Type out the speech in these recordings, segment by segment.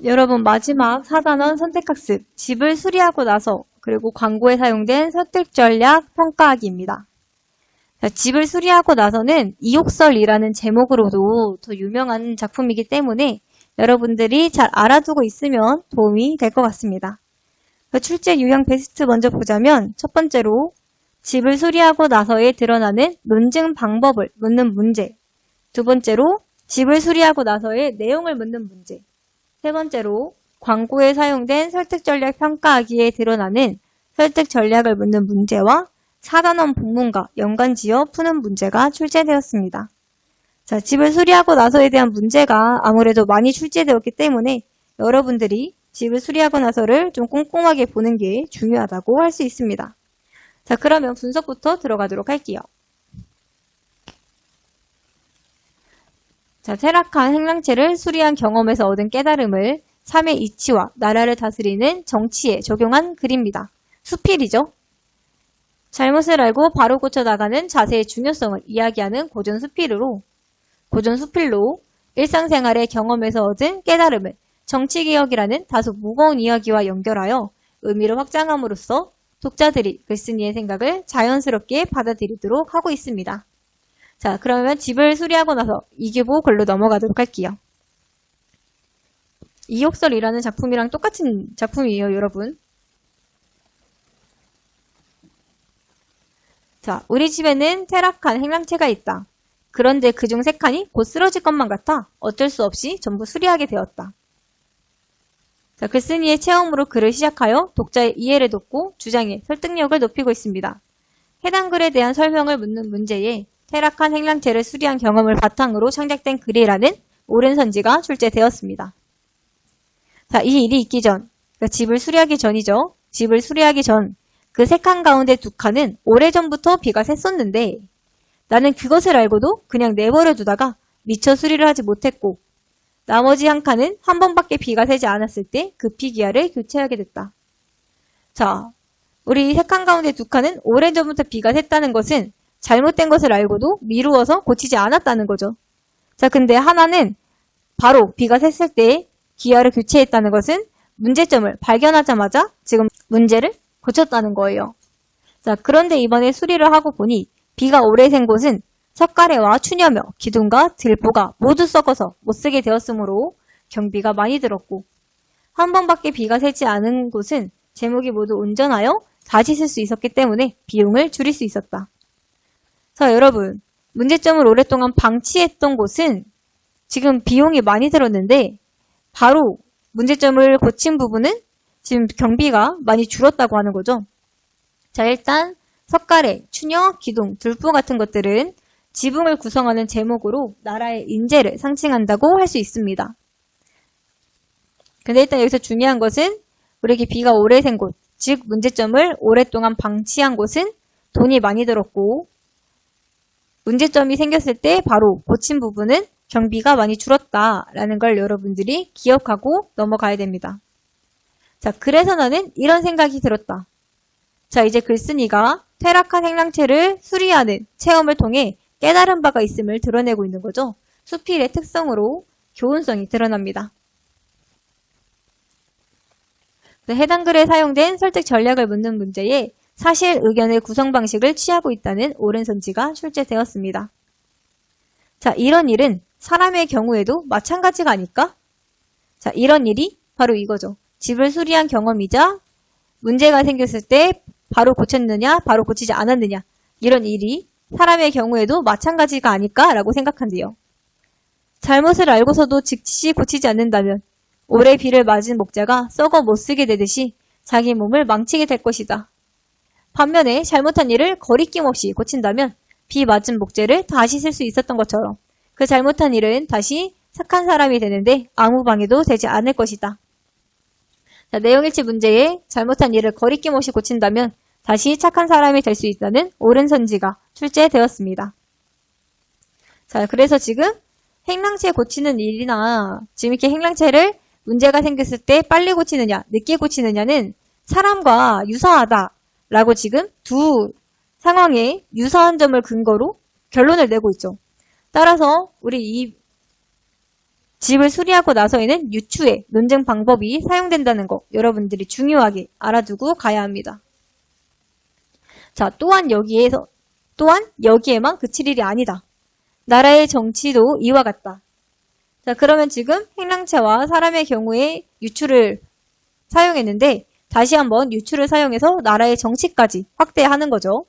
여러분 마지막 4단원 선택학습, 집을 수리하고 나서 그리고 광고에 사용된 선택 전략 평가하기입니다. 자, 집을 수리하고 나서는 이욕설이라는 제목으로도 더 유명한 작품이기 때문에 여러분들이 잘 알아두고 있으면 도움이 될 것 같습니다. 출제 유형 베스트 먼저 보자면 첫 번째로 집을 수리하고 나서에 드러나는 논증 방법을 묻는 문제, 두 번째로 집을 수리하고 나서의 내용을 묻는 문제, 세 번째로 광고에 사용된 설득 전략 평가하기에 드러나는 설득 전략을 묻는 문제와 4단원 본문과 연관지어 푸는 문제가 출제되었습니다. 자, 집을 수리하고 나서에 대한 문제가 아무래도 많이 출제되었기 때문에 여러분들이 집을 수리하고 나서를 좀 꼼꼼하게 보는 게 중요하다고 할 수 있습니다. 자, 그러면 분석부터 들어가도록 할게요. 자, 퇴락한 행랑채를 수리한 경험에서 얻은 깨달음을 삶의 이치와 나라를 다스리는 정치에 적용한 글입니다. 수필이죠. 잘못을 알고 바로 고쳐나가는 자세의 중요성을 이야기하는 고전수필로 일상생활의 경험에서 얻은 깨달음을 정치개혁이라는 다소 무거운 이야기와 연결하여 의미를 확장함으로써 독자들이 글쓴이의 생각을 자연스럽게 받아들이도록 하고 있습니다. 자, 그러면 집을 수리하고 나서 2교보 글로 넘어가도록 할게요. 이욕설이라는 작품이랑 똑같은 작품이에요, 여러분. 자, 우리 집에는 퇴락한 행랑채가 있다. 그런데 그중 3칸이 곧 쓰러질 것만 같아 어쩔 수 없이 전부 수리하게 되었다. 자, 글쓴이의 체험으로 글을 시작하여 독자의 이해를 돕고 주장의 설득력을 높이고 있습니다. 해당 글에 대한 설명을 묻는 문제에 퇴락한 행랑채를 수리한 경험을 바탕으로 창작된 글이라는 옳은 선지가 출제되었습니다. 자, 이 일이 있기 전, 그러니까 집을 수리하기 전이죠. 집을 수리하기 전, 그 3칸 가운데 2칸은 오래전부터 비가 샜었는데 나는 그것을 알고도 그냥 내버려 두다가 미처 수리를 하지 못했고 나머지 1칸은 한 번밖에 비가 새지 않았을 때 급히 기아를 교체하게 됐다. 자, 우리 3칸 가운데 2칸은 오래전부터 비가 샜다는 것은 잘못된 것을 알고도 미루어서 고치지 않았다는 거죠. 자, 근데 하나는 바로 비가 샜을 때 기아를 교체했다는 것은 문제점을 발견하자마자 지금 문제를 고쳤다는 거예요. 자, 그런데 이번에 수리를 하고 보니 비가 오래 샌 곳은 석가래와 추녀며 기둥과 들보가 모두 썩어서 못쓰게 되었으므로 경비가 많이 들었고 한 번밖에 비가 새지 않은 곳은 제목이 모두 온전하여 다시 쓸 수 있었기 때문에 비용을 줄일 수 있었다. 자, 여러분, 문제점을 오랫동안 방치했던 곳은 지금 비용이 많이 들었는데 바로 문제점을 고친 부분은 지금 경비가 많이 줄었다고 하는 거죠. 자, 일단 석가래, 추녀, 기둥, 들보 같은 것들은 지붕을 구성하는 제목으로 나라의 인재를 상징한다고 할 수 있습니다. 근데 일단 여기서 중요한 것은 우리에게 비가 오래 샌 곳, 즉 문제점을 오랫동안 방치한 곳은 돈이 많이 들었고 문제점이 생겼을 때 바로 고친 부분은 경비가 많이 줄었다라는 걸 여러분들이 기억하고 넘어가야 됩니다. 자, 그래서 나는 이런 생각이 들었다. 자, 이제 글쓴이가 퇴락한 행랑채를 수리하는 체험을 통해 깨달은 바가 있음을 드러내고 있는 거죠. 수필의 특성으로 교훈성이 드러납니다. 해당 글에 사용된 설득 전략을 묻는 문제에 사실 의견의 구성 방식을 취하고 있다는 옳은 선지가 출제되었습니다. 자, 이런 일은 사람의 경우에도 마찬가지가 아닐까? 자, 이런 일이 바로 이거죠. 집을 수리한 경험이자 문제가 생겼을 때 바로 고쳤느냐, 바로 고치지 않았느냐 이런 일이 사람의 경우에도 마찬가지가 아닐까라고 생각한대요. 잘못을 알고서도 즉시 고치지 않는다면 오래 비를 맞은 목자가 썩어 못쓰게 되듯이 자기 몸을 망치게 될 것이다. 반면에 잘못한 일을 거리낌 없이 고친다면 비 맞은 목재를 다시 쓸 수 있었던 것처럼 그 잘못한 일은 다시 착한 사람이 되는데 아무 방해도 되지 않을 것이다. 자, 내용일치 문제에 잘못한 일을 거리낌 없이 고친다면 다시 착한 사람이 될 수 있다는 옳은 선지가 출제되었습니다. 자, 그래서 지금 행랑채 고치는 일이나 지금 이렇게 행랑채를 문제가 생겼을 때 빨리 고치느냐, 늦게 고치느냐는 사람과 유사하다라고 지금 두 상황에 유사한 점을 근거로 결론을 내고 있죠. 따라서 우리 이 집을 수리하고 나서에는 유추의 논증 방법이 사용된다는 거 여러분들이 중요하게 알아두고 가야 합니다. 자, 또한 여기에만 그칠 일이 아니다. 나라의 정치도 이와 같다. 자, 그러면 지금 행랑채와 사람의 경우에 유추를 사용했는데 다시 한번 유추를 사용해서 나라의 정치까지 확대하는 거죠.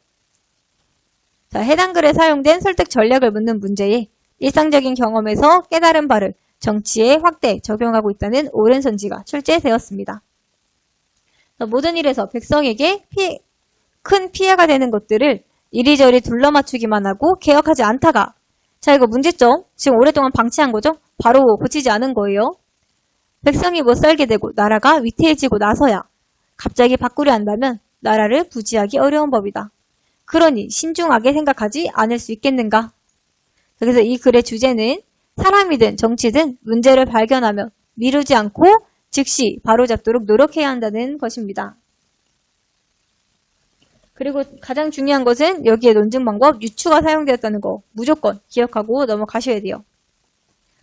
자, 해당 글에 사용된 설득 전략을 묻는 문제에 일상적인 경험에서 깨달은 바를 정치에 확대 적용하고 있다는 옳은 선지가 출제되었습니다. 자, 모든 일에서 백성에게 큰 피해가 되는 것들을 이리저리 둘러맞추기만 하고 개혁하지 않다가 자, 이거 문제점 지금 오랫동안 방치한 거죠? 바로 고치지 않은 거예요. 백성이 못 살게 되고 나라가 위태해지고 나서야 갑자기 바꾸려 한다면 나라를 부지하기 어려운 법이다. 그러니 신중하게 생각하지 않을 수 있겠는가? 그래서 이 글의 주제는 사람이든 정치든 문제를 발견하며 미루지 않고 즉시 바로잡도록 노력해야 한다는 것입니다. 그리고 가장 중요한 것은 여기에 논증 방법 유추가 사용되었다는 거 무조건 기억하고 넘어가셔야 돼요.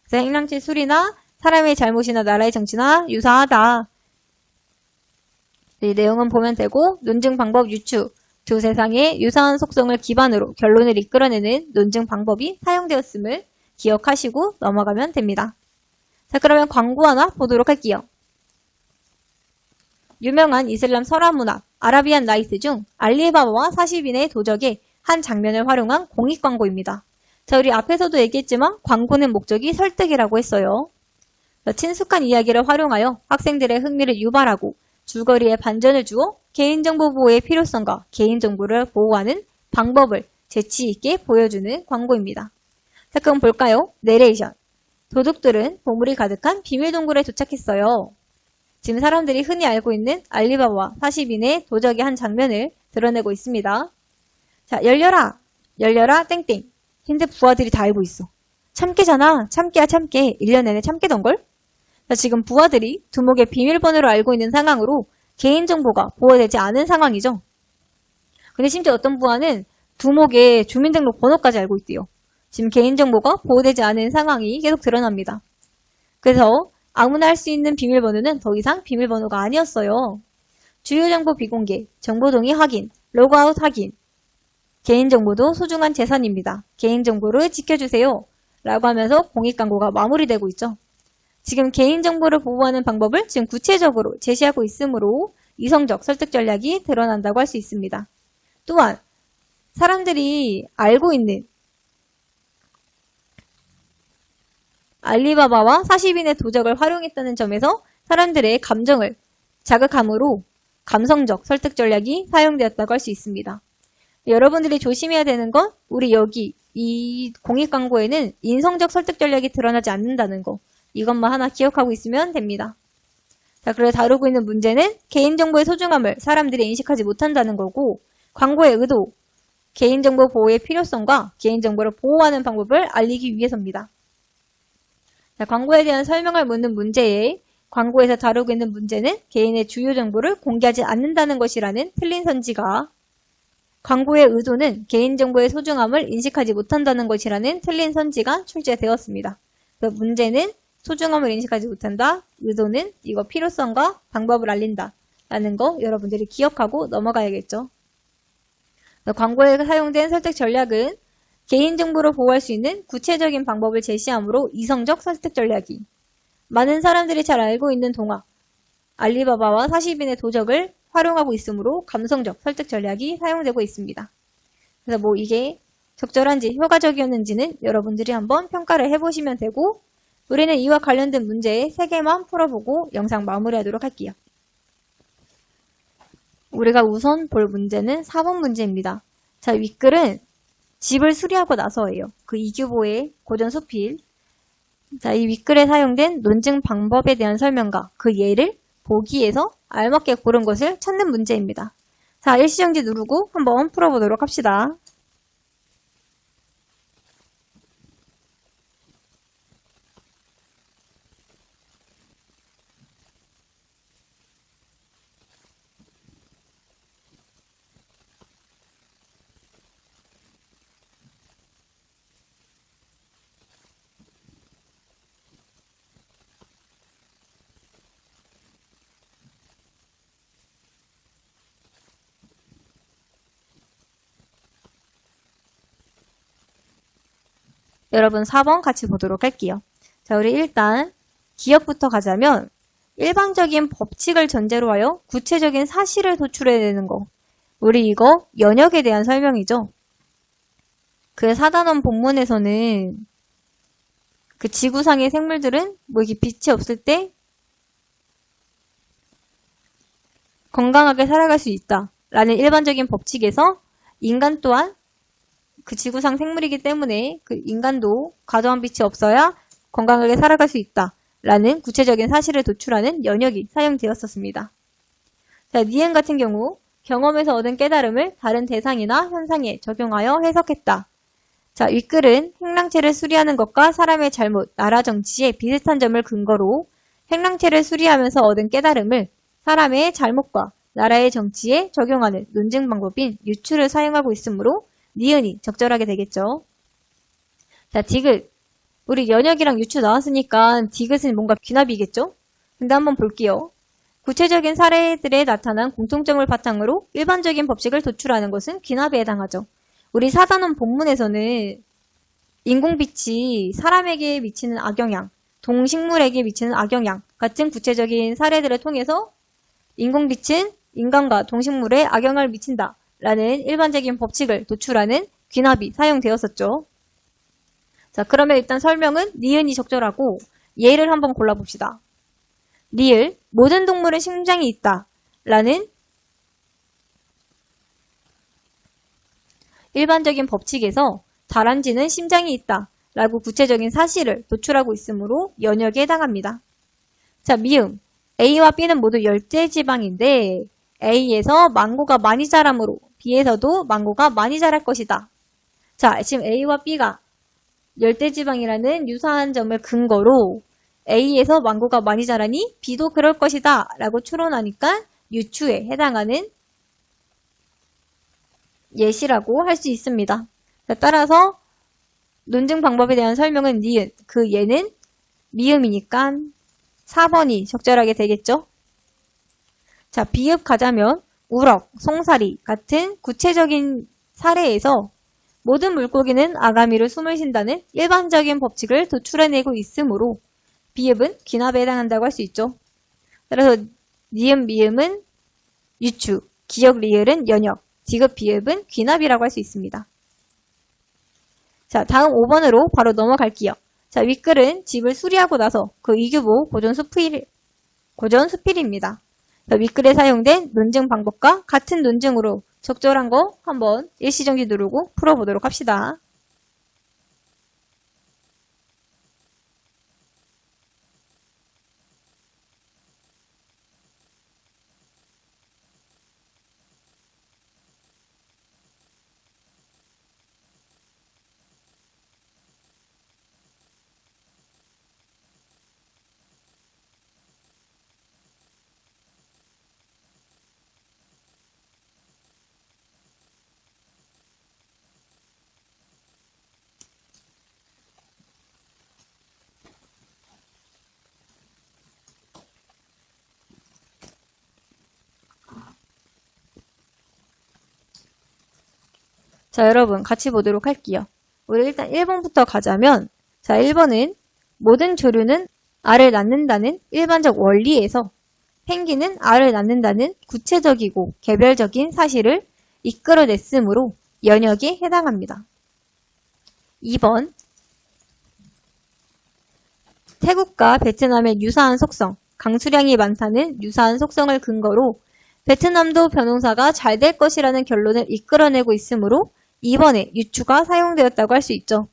그래서 행랑채 수리나 사람의 잘못이나 나라의 정치나 유사하다. 이 내용은 보면 되고 논증 방법 유추 두 세상의 유사한 속성을 기반으로 결론을 이끌어내는 논증 방법이 사용되었음을 기억하시고 넘어가면 됩니다. 자, 그러면 광고 하나 보도록 할게요. 유명한 이슬람 설화 문학 아라비안 나이트 중 알리바바와 40인의 도적의 한 장면을 활용한 공익 광고입니다. 자, 우리 앞에서도 얘기했지만 광고는 목적이 설득이라고 했어요. 친숙한 이야기를 활용하여 학생들의 흥미를 유발하고 줄거리에 반전을 주어 개인정보 보호의 필요성과 개인정보를 보호하는 방법을 재치있게 보여주는 광고입니다. 자, 그럼 볼까요? 내레이션. 도둑들은 보물이 가득한 비밀동굴에 도착했어요. 지금 사람들이 흔히 알고 있는 알리바바와 40인의 도적의 한 장면을 드러내고 있습니다. 자, 열려라! 열려라! 땡땡. 근데 부하들이 다 알고 있어. 참깨잖아. 참깨야 참깨. 1년 내내 참깨던걸? 자, 지금 부하들이 두목의 비밀번호를 알고 있는 상황으로 개인정보가 보호되지 않은 상황이죠. 근데 심지어 어떤 부하는 두목의 주민등록 번호까지 알고 있대요. 지금 개인정보가 보호되지 않은 상황이 계속 드러납니다. 그래서 아무나 할 수 있는 비밀번호는 더 이상 비밀번호가 아니었어요. 주요정보 비공개, 정보동의 확인, 로그아웃 확인. 개인정보도 소중한 재산입니다. 개인정보를 지켜주세요. 라고 하면서 공익광고가 마무리되고 있죠. 지금 개인정보를 보호하는 방법을 지금 구체적으로 제시하고 있으므로 이성적 설득 전략이 드러난다고 할 수 있습니다. 또한 사람들이 알고 있는 알리바바와 40인의 도적을 활용했다는 점에서 사람들의 감정을 자극함으로 감성적 설득 전략이 사용되었다고 할 수 있습니다. 여러분들이 조심해야 되는 건 우리 여기 이 공익 광고에는 인성적 설득 전략이 드러나지 않는다는 거. 이것만 하나 기억하고 있으면 됩니다. 자, 그래서 다루고 있는 문제는 개인정보의 소중함을 사람들이 인식하지 못한다는 거고 광고의 의도, 개인정보 보호의 필요성과 개인정보를 보호하는 방법을 알리기 위해서입니다. 자, 광고에 대한 설명을 묻는 문제에 광고에서 다루고 있는 문제는 개인의 주요 정보를 공개하지 않는다는 것이라는 틀린 선지가 광고의 의도는 개인정보의 소중함을 인식하지 못한다는 것이라는 틀린 선지가 출제되었습니다. 그 문제는 소중함을 인식하지 못한다. 의도는 이거 필요성과 방법을 알린다. 라는 거 여러분들이 기억하고 넘어가야겠죠. 광고에 사용된 설득 전략은 개인정보를 보호할 수 있는 구체적인 방법을 제시하므로 이성적 설득 전략이 많은 사람들이 잘 알고 있는 동화 알리바바와 40인의 도적을 활용하고 있으므로 감성적 설득 전략이 사용되고 있습니다. 그래서 뭐 이게 적절한지 효과적이었는지는 여러분들이 한번 평가를 해보시면 되고 우리는 이와 관련된 문제 3개만 풀어보고 영상 마무리하도록 할게요. 우리가 우선 볼 문제는 4번 문제입니다. 자, 윗글은 집을 수리하고 나서예요. 그 이규보의 고전 수필. 자, 이 윗글에 사용된 논증 방법에 대한 설명과 그 예를 보기에서 알맞게 고른 것을 찾는 문제입니다. 자, 일시정지 누르고 한번 풀어보도록 합시다. 여러분 4번 같이 보도록 할게요. 자, 우리 일단 기억부터 가자면 일반적인 법칙을 전제로 하여 구체적인 사실을 도출해내는 거. 우리 이거 연역에 대한 설명이죠. 그 4단원 본문에서는 그 지구상의 생물들은 뭐 이게 빛이 없을 때 건강하게 살아갈 수 있다 라는 일반적인 법칙에서 인간 또한 그 지구상 생물이기 때문에 그 인간도 과도한 빛이 없어야 건강하게 살아갈 수 있다 라는 구체적인 사실을 도출하는 연역이 사용되었었습니다. 자, 니은 같은 경우 경험에서 얻은 깨달음을 다른 대상이나 현상에 적용하여 해석했다. 자, 윗글은 행랑체를 수리하는 것과 사람의 잘못, 나라 정치의 비슷한 점을 근거로 행랑체를 수리하면서 얻은 깨달음을 사람의 잘못과 나라의 정치에 적용하는 논증 방법인 유추를 사용하고 있으므로 니은이 적절하게 되겠죠. 자, 디귿. 우리 연역이랑 유추 나왔으니까 디귿은 뭔가 귀납이겠죠? 근데 한번 볼게요. 구체적인 사례들에 나타난 공통점을 바탕으로 일반적인 법칙을 도출하는 것은 귀납에 해당하죠. 우리 4단원 본문에서는 인공빛이 사람에게 미치는 악영향, 동식물에게 미치는 악영향 같은 구체적인 사례들을 통해서 인공빛은 인간과 동식물에 악영향을 미친다 라는 일반적인 법칙을 도출하는 귀납이 사용되었었죠. 자, 그러면 일단 설명은 니은이 적절하고 예를 한번 골라봅시다. 리을, 모든 동물은 심장이 있다 라는 일반적인 법칙에서 다람쥐는 심장이 있다 라고 구체적인 사실을 도출하고 있으므로 연역에 해당합니다. 자, 미음. A와 B는 모두 열대지방인데 A에서 망고가 많이 자라므로 B에서도 망고가 많이 자랄 것이다. 자, 지금 A와 B가 열대지방이라는 유사한 점을 근거로 A에서 망고가 많이 자라니 B도 그럴 것이다 라고 추론하니까 유추에 해당하는 예시라고 할 수 있습니다. 자, 따라서 논증 방법에 대한 설명은 니은, 그 예는 미음이니까 4번이 적절하게 되겠죠. 자, 비읍 가자면 우럭, 송사리 같은 구체적인 사례에서 모든 물고기는 아가미로 숨을 쉰다는 일반적인 법칙을 도출해내고 있으므로 비읍은 귀납에 해당한다고 할 수 있죠. 그래서 니은, 미음은 유추, 기역, 리을은 연역, 디귿, 비읍은 귀납이라고 할 수 있습니다. 자, 다음 5번으로 바로 넘어갈게요. 자, 윗글은 집을 수리하고 나서 그 이규보 고전 수필입니다. 자, 윗글에 사용된 논증 방법과 같은 논증으로 적절한 거 한번 일시정지 누르고 풀어보도록 합시다. 자, 여러분 같이 보도록 할게요. 우리 일단 1번부터 가자면, 자, 1번은 모든 조류는 알을 낳는다는 일반적 원리에서 펭귄은 알을 낳는다는 구체적이고 개별적인 사실을 이끌어냈으므로 연역에 해당합니다. 2번, 태국과 베트남의 유사한 속성, 강수량이 많다는 유사한 속성을 근거로 베트남도 변호사가 잘 될 것이라는 결론을 이끌어내고 있으므로 2번에 유추가 사용되었다고 할 수 있죠.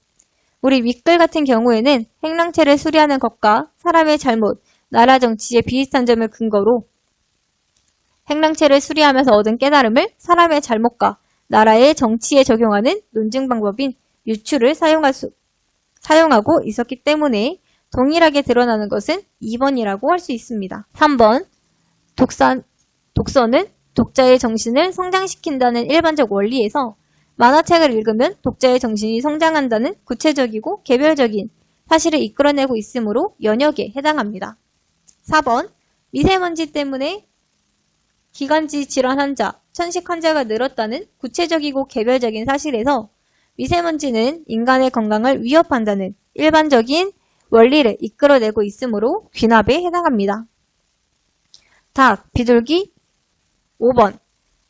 우리 윗글 같은 경우에는 행랑체를 수리하는 것과 사람의 잘못, 나라 정치의 비슷한 점을 근거로 행랑체를 수리하면서 얻은 깨달음을 사람의 잘못과 나라의 정치에 적용하는 논증 방법인 유추를 사용하고 있었기 때문에 동일하게 드러나는 것은 2번이라고 할 수 있습니다. 3번, 독서는 독자의 정신을 성장시킨다는 일반적 원리에서 만화책을 읽으면 독자의 정신이 성장한다는 구체적이고 개별적인 사실을 이끌어내고 있으므로 연역에 해당합니다. 4번, 미세먼지 때문에 기관지 질환 환자, 천식 환자가 늘었다는 구체적이고 개별적인 사실에서 미세먼지는 인간의 건강을 위협한다는 일반적인 원리를 이끌어내고 있으므로 귀납에 해당합니다. 닭, 비둘기 5번.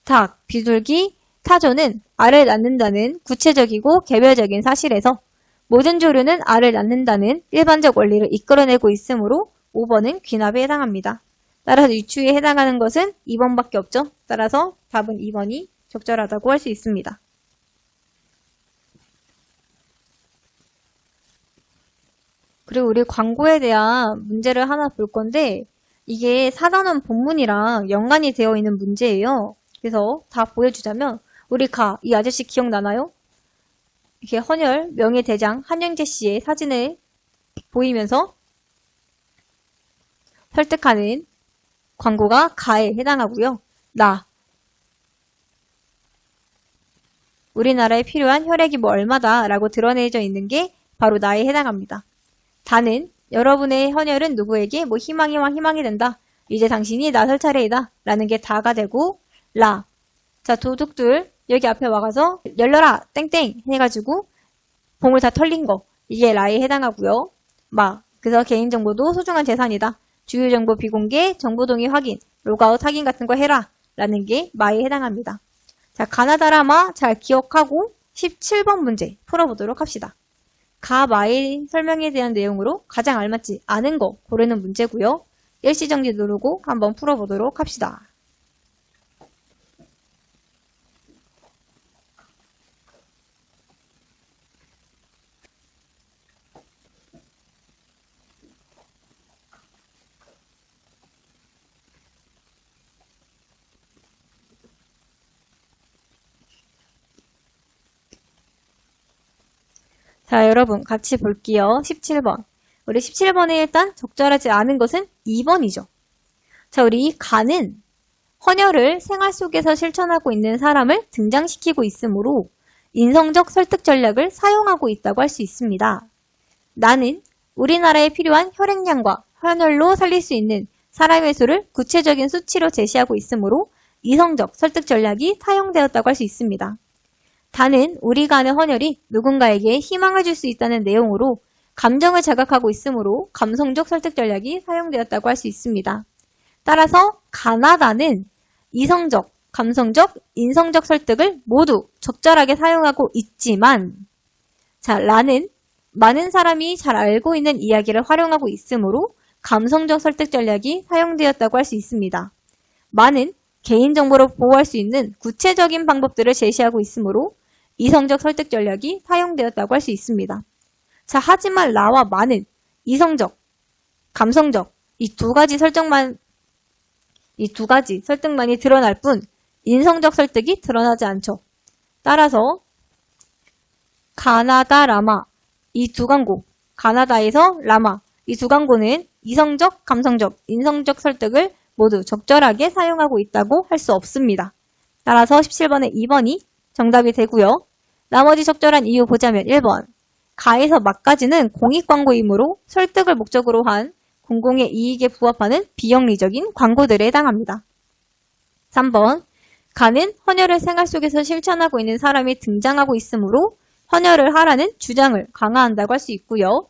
닭, 비둘기, 타조는 알을 낳는다는 구체적이고 개별적인 사실에서 모든 조류는 알을 낳는다는 일반적 원리를 이끌어내고 있으므로 5번은 귀납에 해당합니다. 따라서 유추에 해당하는 것은 2번밖에 없죠. 따라서 답은 2번이 적절하다고 할 수 있습니다. 그리고 우리 광고에 대한 문제를 하나 볼 건데 이게 4단원 본문이랑 연관이 되어 있는 문제예요. 그래서 다 보여주자면 우리 이 아저씨 기억나나요? 이렇게 헌혈 명예대장 한영재 씨의 사진을 보이면서 설득하는 광고가 가에 해당하고요. 우리나라에 필요한 혈액이 뭐 얼마다 라고 드러내져 있는 게 바로 나에 해당합니다. 다는 여러분의 헌혈은 누구에게 뭐 희망이 된다. 이제 당신이 나설 차례이다. 라는 게 다가 되고 자 도둑들 여기 앞에 와가서 열려라 땡땡 해가지고 봉을 다 털린 거 이게 라에 해당하고요. 그래서 개인정보도 소중한 재산이다. 주요정보 비공개, 정보동의 확인, 로그아웃 확인 같은 거 해라. 라는 게 마에 해당합니다. 자, 가나다라마 잘 기억하고 17번 문제 풀어보도록 합시다. 마의 설명에 대한 내용으로 가장 알맞지 않은 거 고르는 문제고요. 일시정지 누르고 한번 풀어보도록 합시다. 자, 여러분 같이 볼게요. 17번. 우리 17번에 일단 적절하지 않은 것은 2번이죠. 자, 우리 가는 헌혈을 생활 속에서 실천하고 있는 사람을 등장시키고 있으므로 인성적 설득 전략을 사용하고 있다고 할 수 있습니다. 나는 우리나라에 필요한 혈액량과 헌혈로 살릴 수 있는 사람의 수를 구체적인 수치로 제시하고 있으므로 이성적 설득 전략이 사용되었다고 할 수 있습니다. 다는 우리가 하는 헌혈이 누군가에게 희망을 줄 수 있다는 내용으로 감정을 자극하고 있으므로 감성적 설득 전략이 사용되었다고 할 수 있습니다. 따라서 가나다는 이성적, 감성적, 인성적 설득을 모두 적절하게 사용하고 있지만 라는 많은 사람이 잘 알고 있는 이야기를 활용하고 있으므로 감성적 설득 전략이 사용되었다고 할 수 있습니다. 마는 개인정보를 보호할 수 있는 구체적인 방법들을 제시하고 있으므로 이성적 설득 전략이 사용되었다고 할 수 있습니다. 자, 하지만 라와 마는 이성적, 감성적 이 두 가지 설득만이 드러날 뿐 인성적 설득이 드러나지 않죠. 따라서 가나다 라마 이 두 광고, 가나다에서 라마 이 두 광고는 이성적, 감성적, 인성적 설득을 모두 적절하게 사용하고 있다고 할 수 없습니다. 따라서 17번의 2번이 정답이 되고요. 나머지 적절한 이유 보자면 1번. 가에서 막까지는 공익광고이므로 설득을 목적으로 한 공공의 이익에 부합하는 비영리적인 광고들에 해당합니다. 3번. 가는 헌혈을 생활 속에서 실천하고 있는 사람이 등장하고 있으므로 헌혈을 하라는 주장을 강화한다고 할 수 있고요.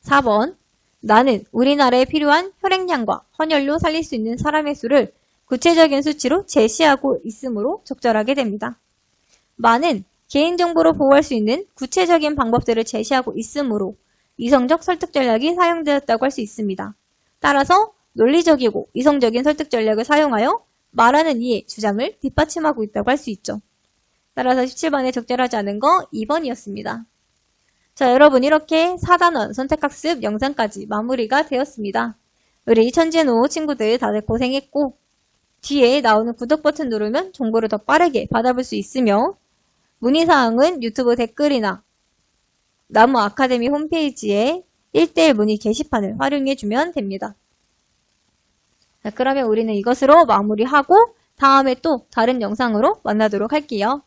4번. 나는 우리나라에 필요한 혈액량과 헌혈로 살릴 수 있는 사람의 수를 구체적인 수치로 제시하고 있으므로 적절하게 됩니다. 마는 개인정보로 보호할 수 있는 구체적인 방법들을 제시하고 있으므로 이성적 설득 전략이 사용되었다고 할 수 있습니다. 따라서 논리적이고 이성적인 설득 전략을 사용하여 말하는 이의 주장을 뒷받침하고 있다고 할 수 있죠. 따라서 17번에 적절하지 않은 거 2번이었습니다. 자, 여러분 이렇게 4단원 선택학습 영상까지 마무리가 되었습니다. 우리 천재노 친구들 다들 고생했고 뒤에 나오는 구독 버튼 누르면 정보를 더 빠르게 받아볼 수 있으며 문의사항은 유튜브 댓글이나 나무 아카데미 홈페이지에 1:1 문의 게시판을 활용해주면 됩니다. 자, 그러면 우리는 이것으로 마무리하고 다음에 또 다른 영상으로 만나도록 할게요.